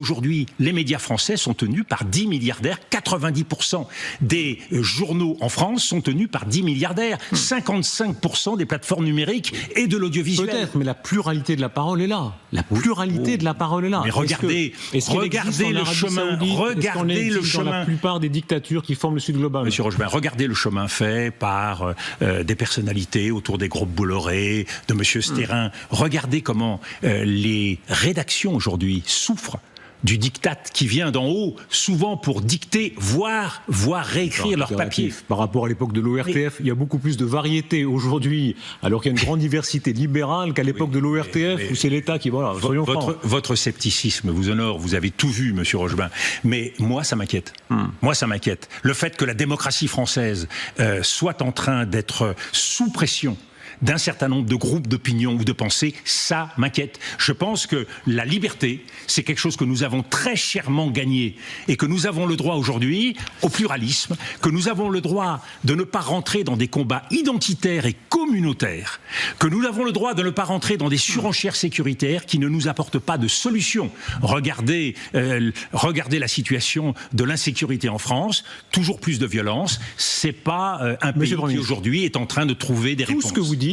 Aujourd'hui, les médias français sont tenus par 10 milliardaires. 90% des journaux en France sont tenus par 10 milliardaires. 55% des plateformes numériques et de l'audiovisuel. Peut-être, mais la pluralité de la parole est là. La pluralité de la parole est là. Mais regardez, regardez le chemin. Regardez le chemin. Dans la plupart des dictatures qui forment le Sud global. Monsieur Rochebin, regardez le chemin fait par des personnalités autour des groupes Bolloré, de Monsieur Stérin. Regardez comment les rédactions aujourd'hui souffrent du diktat qui vient d'en haut, souvent pour dicter, voire réécrire leur papier. Par rapport à l'époque de l'ORTF, il y a beaucoup plus de variété aujourd'hui, alors qu'il y a une grande diversité libérale qu'à l'époque de l'ORTF, où c'est l'État qui... Voilà, votre scepticisme vous honore, vous avez tout vu, monsieur Rochebin, mais moi ça m'inquiète. Moi ça m'inquiète. Le fait que la démocratie française soit en train d'être sous pression d'un certain nombre de groupes d'opinion ou de pensée, ça m'inquiète. Je pense que la liberté, c'est quelque chose que nous avons très chèrement gagné et que nous avons le droit aujourd'hui au pluralisme, que nous avons le droit de ne pas rentrer dans des combats identitaires et communautaires, que nous avons le droit de ne pas rentrer dans des surenchères sécuritaires qui ne nous apportent pas de solution. Regardez la situation de l'insécurité en France, toujours plus de violence. C'est pas un pays qui aujourd'hui est en train de trouver des réponses. Tout ce que vous dites